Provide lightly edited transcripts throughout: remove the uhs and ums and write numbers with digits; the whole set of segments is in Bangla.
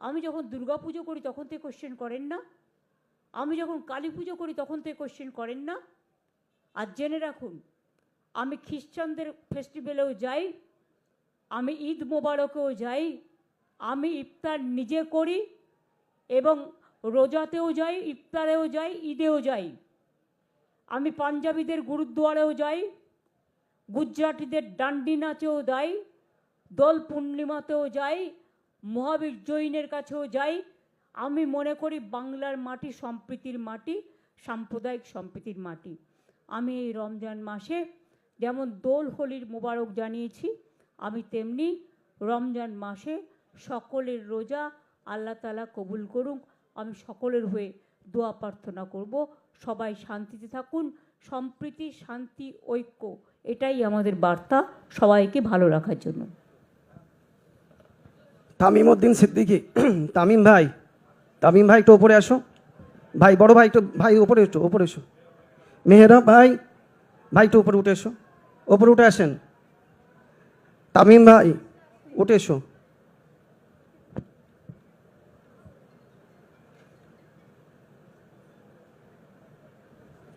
আমি যখন দুর্গা পুজো করি তখন তো কোশ্চেন করেন না, আমি যখন কালী পুজো করি তখন তো কোশ্চেন করেন না। আর জেনে রাখুন, আমি খ্রিস্টানদের ফেস্টিভ্যালেও যাই, আমি ঈদ মোবারকেও যাই, আমি ইফতার নিজে করি এবং রোজাতেও যাই, ইফতারেও যাই, ঈদেও যাই। আমি পাঞ্জাবিদের গুরুদ্বারেও যাই, গুজরাটিদের ডান্ডি নাচেও যাই, দোল পূর্ণিমাতেও যাই, মহাবীর জৈনের কাছেও যাই। আমি মনে করি বাংলার মাটি সম্প্রীতির মাটি, সাম্প্রদায়িক সম্প্রীতির মাটি। আমি এই রমজান মাসে যেমন দোল হোলির মোবারক জানিয়েছি, আমি তেমনি রমজান মাসে সকলের রোজা আল্লাহ তাআলা কবুল করুক। আমি সকলের হয়ে দোয়া প্রার্থনা করব, সবাই শান্তিতে থাকুন। সম্প্রীতি, শান্তি, ঐক্য, এটাই আমাদের বার্তা সবাইকে ভালো রাখার জন্য। তামিম উদ্দিন সিদ্দিকী, তামিম ভাই একটু ওপরে আসো। ভাই বড় ভাই একটু, ভাই ওপরে এসো, ওপরে এসো। মেহেরা ভাই একটু উপরে উঠে এসো, ওপরে উঠে আসেন। তামিম ভাই উঠে এসো।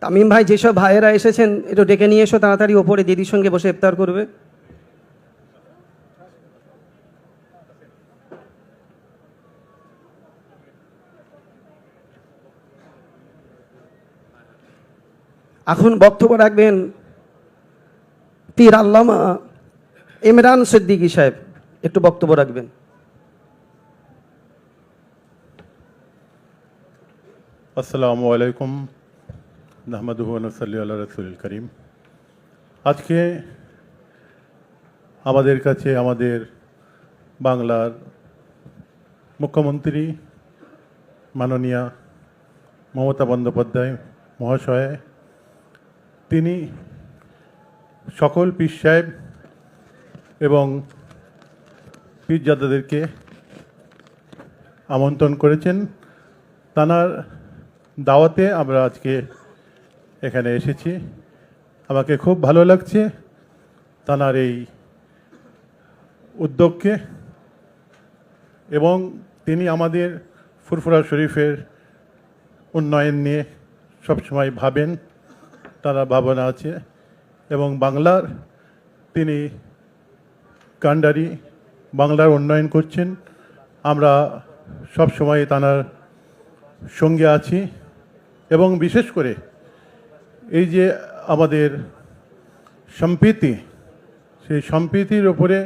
তামিম ভাই, যেসব ভাইয়েরা এসেছেন একটু ডেকে নিয়ে এসো তাড়াতাড়ি, ওপরে দিদির সঙ্গে বসে ইফতার করবে। এখন বক্তব্য রাখবেন পীর আল্লামা ইমরান সিদ্দিকী সাহেব, একটু বক্তব্য রাখবেন। আসসালামু আলাইকুম, নাহমাদুহু ওয়া নুসাল্লি আলা রাসূলিল কারীম। আজকে আমাদের কাছে আমাদের বাংলার মুখ্যমন্ত্রী মাননীয়া মমতা বন্দ্যোপাধ্যায় মহাশয়, তিনি সকল পীর সাহেব এবং পীরজাদাদেরকে আমন্ত্রণ করেছেন। তানার দাওয়াতে আমরা আজকে এখানে এসেছি। আমাকে খুব ভালো লাগছে তানার এই উদ্যোগকে, এবং তিনি আমাদের ফুরফুরা শরীফের উন্নয়ন নিয়ে সবসময় ভাবেন, তারা ভাবনা আছে। এবং বাংলার তিনি কান্ডারি, বাংলার উন্নয়ন করছেন। আমরা সবসময় তানার সঙ্গে আছি, এবং বিশেষ করে এই যে আমাদের সম্প্রীতি, সেই সম্প্রীতির ওপরে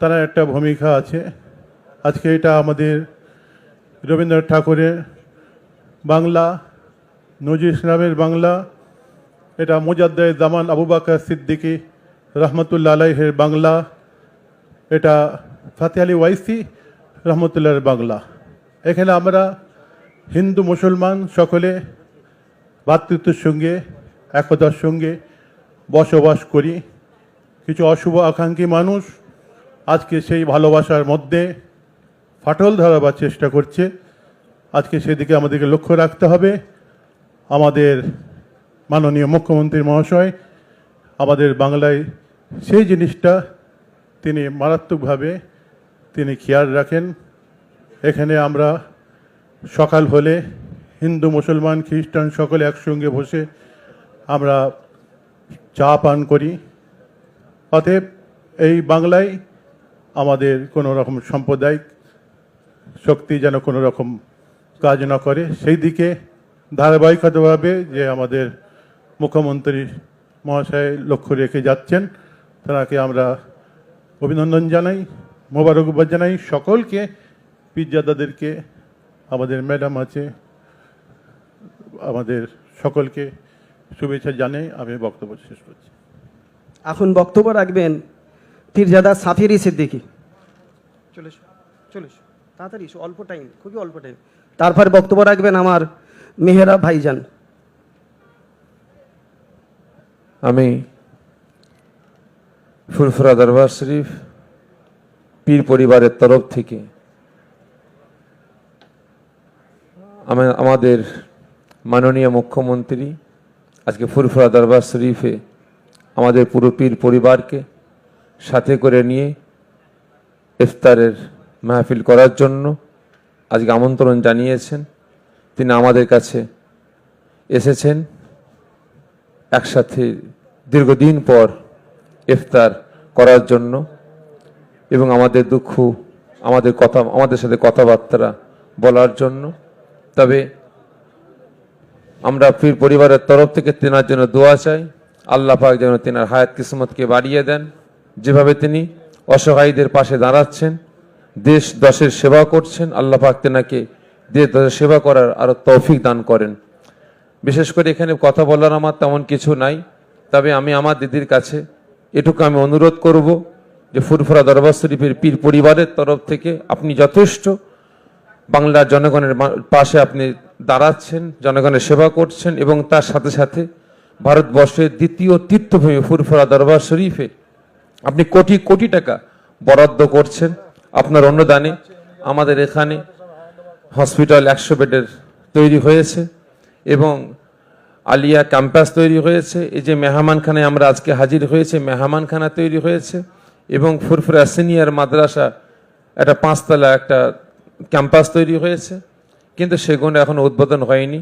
তার একটা ভূমিকা আছে। আজকে এটা আমাদের রবীন্দ্রনাথ ঠাকুরের বাংলা, নজরুল ইসলামের বাংলা, এটা মুজাদ্দেদ জামান আবু বকর সিদ্দিকী রহমতুল্লাহ আলাইহির বাংলা, এটা ফাতে আলী ওয়াইসি রহমতুল্লাহর বাংলা। এখানে আমরা হিন্দু মুসলমান সকলে ভ্রাতৃত্বের সঙ্গে, একতার সঙ্গে বসবাস করি। কিছু অশুভ আকাঙ্ক্ষী মানুষ আজকে সেই ভালোবাসার মধ্যে ফাটল ধরাবার চেষ্টা করছে। আজকে সেদিকে আমাদেরকে লক্ষ্য রাখতে হবে। আমাদের মাননীয় মুখ্যমন্ত্রী মহাশয় আমাদের বাংলায় সেই জিনিসটা তিনি মারাত্মকভাবে তিনি খেয়াল রাখেন। এখানে আমরা সকাল হলে হিন্দু মুসলমান খ্রিস্টান সকলে একসঙ্গে বসে আমরা চা পান করি। অতএব এই বাংলায় আমাদের কোনো রকম সাম্প্রদায়িক শক্তি যেন কোনো রকম কাজ না করে, সেই দিকে ধারাবাহিকতাভাবে যে আমাদের মুখ্যমন্ত্রী মহাশয় লক্ষ্য রেখে যাচ্ছেন, তাকে আমরা অভিনন্দন জানাই, মোবারকবাদ জানাই। সকলকে, পীরজাদাদেরকে, আমাদের ম্যাডাম আছে, আমাদের সকলকে শুভেচ্ছা জানাই। আমি বক্তব্য শেষ করছি। এখন বক্তব্য রাখবেন পীরজাদা সাফিরি সিদ্দিকী। চলে এসো, চলে এসো, তাড়াতাড়ি এসো, অল্প টাইম, খুবই অল্প টাইম। তারপর বক্তব্য রাখবেন আমার মেহেরা ভাইজান। আমি ফুরফুরা দরবার শরীফ পীর পরিবারের তরফ থেকে আমাদের মাননীয় মুখ্যমন্ত্রী আজকে ফুরফুরা দরবার শরীফে আমাদের পুরো পীর পরিবারকে সাথে করে নিয়ে ইফতারের মাহফিল করার জন্য আজকে আমন্ত্রণ জানিয়েছেন, তিনি আমাদের কাছে এসেছেন একসাথে দীর্ঘদিন পর ইফতার করার জন্য এবং আমাদের দুঃখ, আমাদের সাথে কথাবার্তা বলার জন্য। তবে আমরা পীর পরিবারের তরফ থেকে তেনার জন্য দোয়া চাই, আল্লাহ পাক যেন তেনার হায়াত কিসমতকে বাড়িয়ে দেন। যেভাবে তিনি অসহায়ীদের পাশে দাঁড়াচ্ছেন, দেশ দশের সেবা করছেন, আল্লাহ পাক তেনাকে দেশ দশের সেবা করার আরো তৌফিক দান করেন। বিশেষ করে এখানে কথা বলার আমার তেমন কিছু নাই, তবে আমি আমার দিদির কাছে এটুকু আমি অনুরোধ করব যে ফুরফুরা দরবার শরীফের পীর পরিবারের তরফ থেকে আপনি যথেষ্ট বাংলার জনগণের পাশে আপনি দাঁড়াচ্ছেন, জনগণের সেবা করছেন এবং তার সাথে সাথে ভারতবর্ষের দ্বিতীয় তীর্থভূমি ফুরফুরা দরবার শরীফে আপনি কোটি কোটি টাকা বরাদ্দ করছেন আপনার অনুদানে। আমাদের এখানে হসপিটাল 100 বেডের তৈরি হয়েছে এবং আলিয়া ক্যাম্পাস তৈরি হয়েছে। এই যে মেহমানখানায় আমরা আজকে হাজির হয়েছে, মেহমানখানা তৈরি হয়েছে এবং ফুরফুরা সিনিয়র মাদ্রাসা একটা 5 তলা একটা ক্যাম্পাস তৈরি হয়েছে, কিন্তু সেগুলো এখনো উদ্বোধন হয়নি।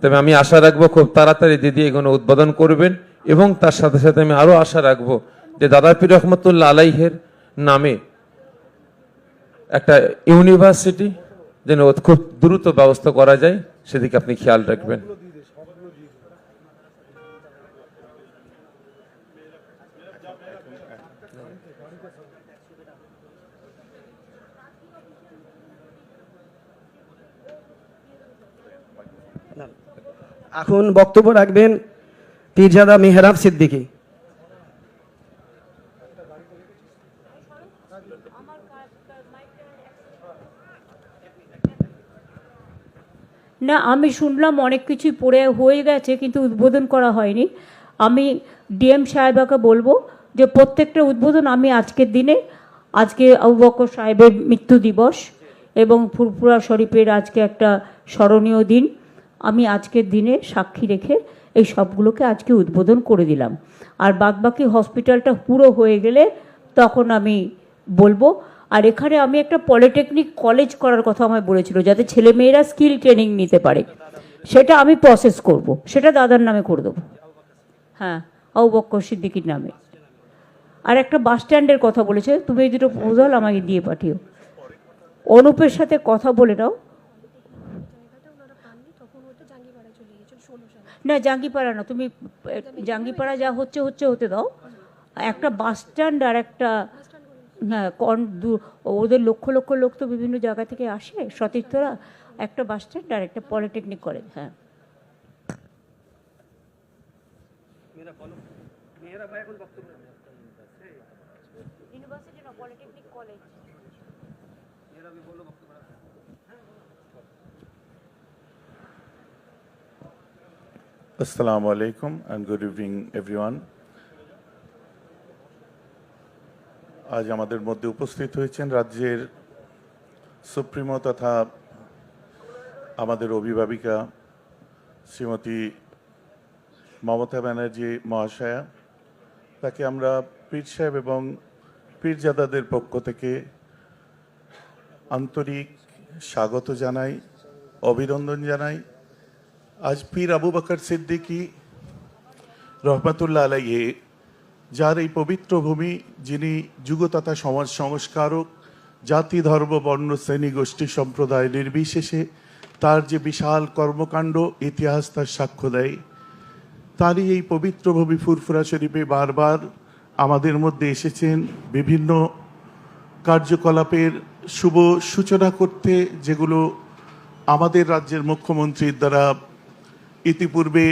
তবে আমি আশা রাখবো খুব তাড়াতাড়ি দিদি এগুলো উদ্বোধন করবেন এবং তার সাথে সাথে আমি আরো আশা রাখবো যে দাদা পীর রহমতুল্লাহ আলাইহের নামে একটা ইউনিভার্সিটি যেন খুব দ্রুত ব্যবস্থা করা যায়, সেদিকে আপনি খেয়াল রাখবেন। এখন বক্তব্য রাখবেন পীরজাদা মেহরাব সিদ্দিকী। না, আমি শুনলাম অনেক কিছুই পড়ে হয়ে গেছে কিন্তু উদ্বোধন করা হয়নি। আমি ডিএম সাহেবাকে বলবো যে প্রত্যেকটা উদ্বোধন আমি আজকের দিনে, আজকে আবু বকর সাহেবের মৃত্যু দিবস এবং ফুরফুরা শরীফের আজকে একটা স্মরণীয় দিন, আমি আজকের দিনে সাক্ষী রেখে এই সবগুলোকে আজকে উদ্বোধন করে দিলাম। আর বাদবাকি হসপিটালটা পুরো হয়ে গেলে তখন আমি বলবো। আর এখানে আমি একটা পলিটেকনিক কলেজ করার কথা আমায় বলেছিল, যাতে ছেলেমেয়েরা স্কিল ট্রেনিং নিতে পারে, সেটা আমি প্রসেস করব, সেটা দাদার নামে করে দেবো। হ্যাঁ, আবু বকর সিদ্দিকীর নামে। আর একটা বাস স্ট্যান্ডের কথা বলেছে, তুমি এই দুটো প্রপোজাল আমাকে দিয়ে পাঠিও। অনুপের সাথে কথা বলে নাও। না, জাঙ্গিপাড়া না, তুমি জাঙ্গিপাড়া যা হচ্ছে হতে দাও। একটা বাস স্ট্যান্ড আর একটা, হ্যাঁ, ওদের লক্ষ লক্ষ লোক তো বিভিন্ন জায়গা থেকে আসে, সতীর্থরা। একটা বাস স্ট্যান্ড আর একটা পলিটেকনিক কলেজ। হ্যাঁ, ইউনিভার্সিটি না, polytechnic college. Assalamu alaikum and good evening everyone. আজ আমাদের মধ্যে উপস্থিত হয়েছেন রাজ্যের সুপ্রিমো তথা আমাদের অভিভাবিকা শ্রীমতী মমতা ব্যানার্জি মহাশয়া। তাকে আমরা পীর সাহেব এবং পীরজাদাদের পক্ষ থেকে আন্তরিক স্বাগত জানাই, অভিনন্দন জানাই। আজ পীর আবু বকর সিদ্দিকী রহমতুল্লাহ আলাইহি, যার এই পবিত্র ভূমি, যিনি যুগতথা সমাজ সংস্কারক, জাতি ধর্ম বর্ণ শ্রেণী গোষ্ঠী সম্প্রদায় নির্বিশেষে তার যে বিশাল কর্মকাণ্ড ইতিহাস তার সাক্ষ্য দেয়, তারই এই পবিত্র ভূমি ফুরফুরা শরীফে বারবার আমাদের মধ্যে এসেছেন বিভিন্ন কার্যকলাপের শুভ সূচনা করতে, যেগুলো আমাদের রাজ্যের মুখ্যমন্ত্রীর দ্বারা ইতিপূর্বে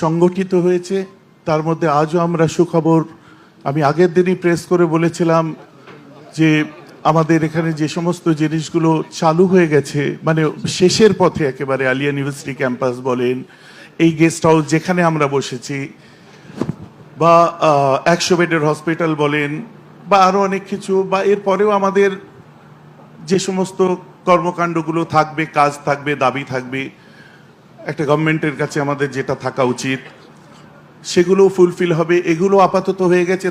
সংগঠিত হয়েছে। তার মধ্যে আজও আমরা সুখবর, আমি আগের দিনই প্রেস করে বলেছিলাম যে আমাদের এখানে যে সমস্ত জিনিসগুলো চালু হয়ে গেছে, মানে শেষের পথে একেবারে, আলিয়া ইউনিভার্সিটি ক্যাম্পাস বলেন, এই গেস্ট হাউস যেখানে আমরা বসেছি, বা 100 বেডের হসপিটাল বলেন, বা আরও অনেক কিছু, বা এরপরেও আমাদের যে সমস্ত কর্মকাণ্ডগুলো থাকবে, কাজ থাকবে, দাবি থাকবে, একটা গভর্নমেন্টের কাছে আমাদের যেটা থাকা উচিত, সেগুলো ফুলফিল হবে। এগুলো আপাতত হয়ে গেছে,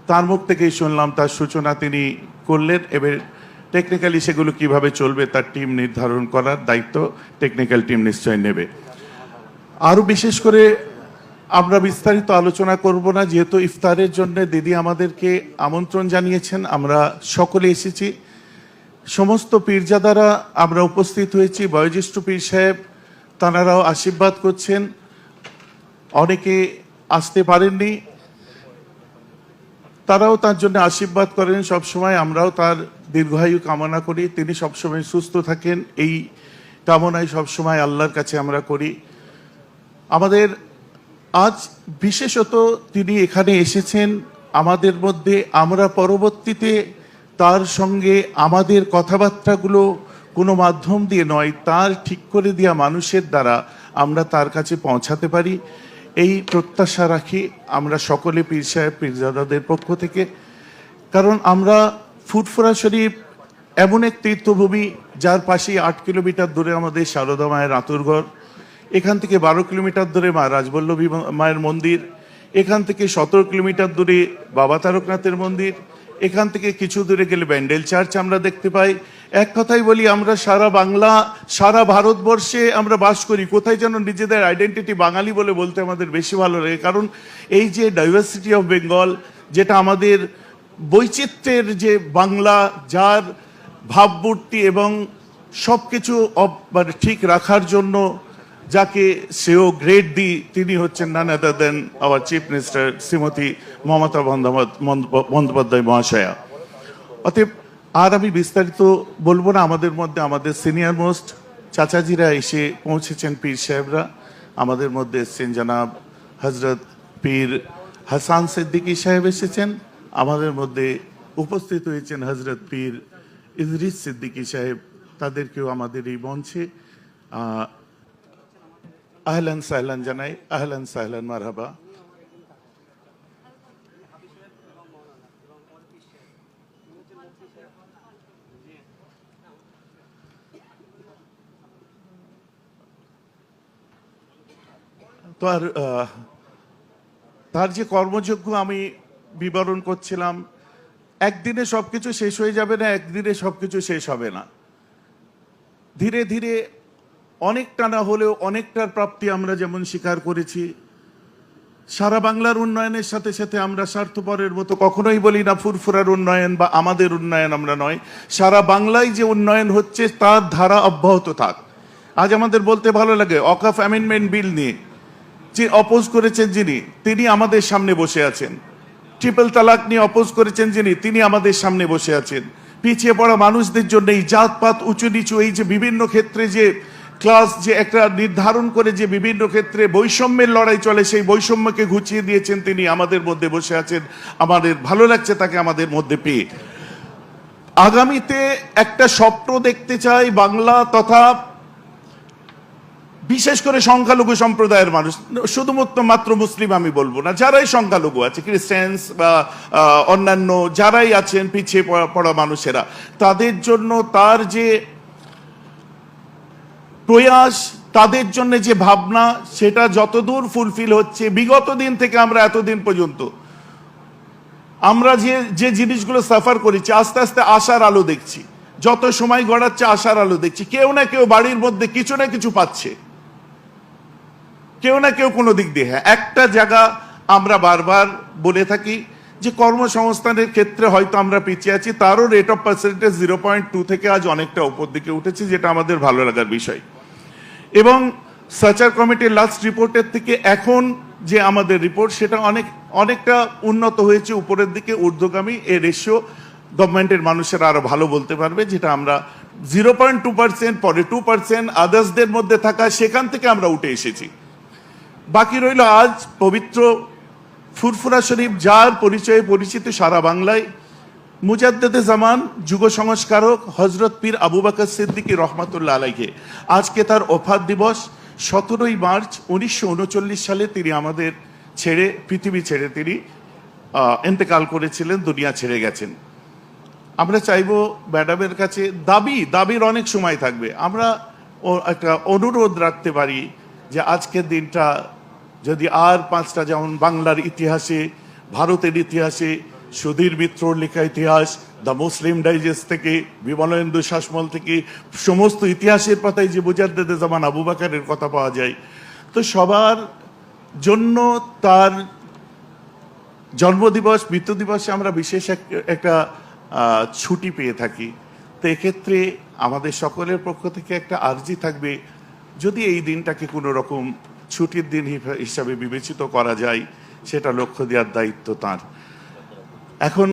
তার মুখ থেকেই শুনলাম, তার সূচনা তিনি করলেন। এবার টেকনিক্যালি সেগুলো কিভাবে চলবে তার টিম নির্ধারণ করার দায়িত্ব টেকনিক্যাল টিম নিশ্চয় নেবে। আরও বিশেষ করে আমরা বিস্তারিত আলোচনা করব না, যেহেতু ইফতারের জন্য দিদি আমাদেরকে আমন্ত্রণ জানিয়েছেন, আমরা সকলে এসেছি। সমস্ত পীরজাদারা আমরা উপস্থিত হয়েছি, বয়োজ্যেষ্ঠ পীর সাহেব তাঁরাও আশীর্বাদ করছেন, অনেকে আসতে পারেননি, তারাও তার জন্য আশীর্বাদ করেন সবসময়। আমরাও তার দীর্ঘায়ু কামনা করি, তিনি সবসময় সুস্থ থাকেন, এই কামনাই সবসময় আল্লাহর কাছে আমরা করি। আমাদের আজ বিশেষত তিনি এখানে এসেছেন আমাদের মধ্যে, আমরা পরবর্তীতে তার সঙ্গে আমাদের কথাবার্তাগুলো কোনো মাধ্যম দিয়ে নয়, তার ঠিক করে দেওয়া মানুষের দ্বারা আমরা তার কাছে পৌঁছাতে পারি, এই প্রত্যাশা রাখি আমরা সকলে পীর সাহেব পীরজাদাদের পক্ষ থেকে। কারণ আমরা ফুরফুরা শরীফ এমন এক তীর্থভূমি যার পাশেই 8 কিলোমিটার দূরে আমাদের সারদা মায়ের আঁতুরঘর, এখান থেকে 12 কিলোমিটার দূরে মা রাজবল্লভী মায়ের মন্দির, এখান থেকে 17 কিলোমিটার দূরে বাবা তারকনাথের মন্দির, এখান থেকে কিছু দূরে গেলে ব্যান্ডেল চার্চ আমরা দেখতে পাই। এক কথাই বলি, আমরা সারা বাংলা, সারা ভারতবর্ষে আমরা বাস করি, কোথায় যেন নিজেদের আইডেন্টিটি বাঙালি বলে বলতে আমাদের বেশি ভালো লাগে। কারণ এই যে ডাইভার্সিটি অফ বেঙ্গল, যেটা আমাদের বৈচিত্র্যের যে বাংলা, যার ভাবমূর্তি এবং সব কিছু মানে ঠিক রাখার জন্য যাকে সেও গ্রেড দিই, তিনি হচ্ছেন none other than our chief minister Shrimati Mamata Bandyopadhyay মহাশয়া। অতএব আর আমি বিস্তারিত বলবো না, আমাদের মধ্যে আমাদের সিনিয়র মোস্ট চাচাজিরা এসে পৌঁছেছেন, পীর সাহেবরা আমাদের মধ্যে এসেছেন, জনাব হজরত পীর হাসান সিদ্দিকী সাহেব এসেছেন, আমাদের মধ্যে উপস্থিত হয়েছেন হজরত পীর ইদরিস সিদ্দিকী সাহেব, তাদেরকেও আমাদের এই মঞ্চে আহলান সাহলান জানাই, আহলান সাহলান মারহাবা। তো আর তার যে কর্মযজ্ঞ আমি বিবরণ করছিলাম, একদিনে সবকিছু শেষ হয়ে যাবে না, একদিনে সবকিছু শেষ হবে না, ধীরে ধীরে অনেকটা না হলেও অনেকটার প্রাপ্তি আমরা যেমন স্বীকার করেছি। সারা বাংলার উন্নয়নের সাথে সাথে আমরা স্বার্থপরের মতো কখনোই বলি না ফুরফুরার উন্নয়ন বা আমাদের উন্নয়ন আমরা নয়, সারা বাংলায় যে উন্নয়ন হচ্ছে তার ধারা অব্যাহত থাক। আজ আমাদের বলতে ভালো লাগে, অকাফ অ্যামেন্ডমেন্ট বিল নিয়ে যে অপোজ করেছেন যিনি, তিনি আমাদের সামনে বসে আছেন। ট্রিপল তালাক নিয়ে অপোজ করেছেন যিনি, তিনি আমাদের সামনে বসে আছেন। পিছিয়ে পড়া মানুষদের জন্য এই জাতপাত, উঁচু নিচু, এই যে বিভিন্ন ক্ষেত্রে যে ক্লাস যে একটা নির্ধারণ করে যে বিভিন্ন ক্ষেত্রে বৈষম্যের লড়াই চলে, সেই বৈষম্যকে ঘুচিয়ে দিয়েছেন তিনি, আমাদের মধ্যে বসে আছেন। আমাদের ভালো লাগছে তাকে আমাদের মধ্যে পেয়ে। আগামীতে একটা স্বপ্ন দেখতে চাই বাংলা তথা বিশেষ করে সংখ্যালঘু সম্প্রদায়ের মানুষ, শুধুমাত্র মুসলিম আমি বলবো না, যারাই সংখ্যালঘু আছে, খ্রিস্টানস বা অন্যান্য যারাই আছেন পিছিয়ে পড়া মানুষেরা, তাদের জন্য তার যে প্রয়াস, তাদের জন্য যে ভাবনা, সেটা যতদূর ফুলফিল হচ্ছে বিগত দিন থেকে আমরা এতদিন পর্যন্ত আমরা যে জিনিসগুলো সাফার করেছি, আস্তে আস্তে আশার আলো দেখছি। যত সময় গড়াচ্ছে আশার আলো দেখছি। কেউ না কেউ বাড়ির মধ্যে কিছু না কিছু পাচ্ছে, কেউ না কেউ কোনো দিক দিয়ে। হ্যাঁ, একটা জায়গা আমরা বারবার বলে থাকি যে কর্মসংস্থানের ক্ষেত্রে হয়তো আমরা পিছিয়ে আছি, তারও রেট অফ পার্সেন্টেজ 0.2 থেকে আজ অনেকটা উপর দিকে উঠেছে, যেটা আমাদের ভালো লাগার বিষয়। এবং সার্চার কমিটির লাস্ট রিপোর্টের থেকে এখন যে আমাদের রিপোর্ট, সেটা অনেকটা উন্নত হয়েছে, উপরের দিকে ঊর্ধ্বগামী। এই রেশিও গভর্নমেন্টের মানুষেরা আরো ভালো বলতে পারবে, যেটা আমরা 0.2%, পরে 2% আদার্সদের মধ্যে থাকা, সেখান থেকে আমরা উঠে এসেছি। বাকি রইল আজ পবিত্র ফুরফুরা শরীফ, যার পরিচয়ে পরিচিত সারা বাংলায়। মুজাদ্দেদে জামান, যুগ সংস্কারক হজরত পীর আবু বকর সিদ্দিকী রহমাতুল্লাহ আলাইহি, আজকে তার ওফাত দিবস। 17ই মার্চ 1939 সালে তিনি আমাদের ছেড়ে, পৃথিবী ছেড়ে তিনি ইন্তেকাল করেছিলেন, দুনিয়া ছেড়ে গেছেন। আমরা চাইবো ম্যাডামের কাছে, দাবির অনেক সময় থাকবে, আমরা একটা অনুরোধ রাখতে পারি যে আজকের দিনটা যদি আর 5টা, যেমন বাংলার ইতিহাসে, ভারতের ইতিহাসে সুধীর মিত্রর লেখা ইতিহাস, দ্য মুসলিম ডাইজেস্ট থেকে, বিমলেন্দু শাসমল থেকে, সমস্ত ইতিহাসের পাতায় যে মুজাদ্দেদে জামান আবু বকরের কথা পাওয়া যায়। তো সবার জন্য তার জন্মদিবস, মৃত্যু দিবসে আমরা বিশেষ একটা ছুটি পেয়ে থাকি। তো এক্ষেত্রে আমাদের সকলের পক্ষ থেকে একটা আর্জি থাকবে, যদি এই দিনটাকে কোনো রকম ছুটির দিন হিসাবে বিবেচিত করা যায়, সেটা লক্ষ্য দেওয়ার দায়িত্ব তার। এখন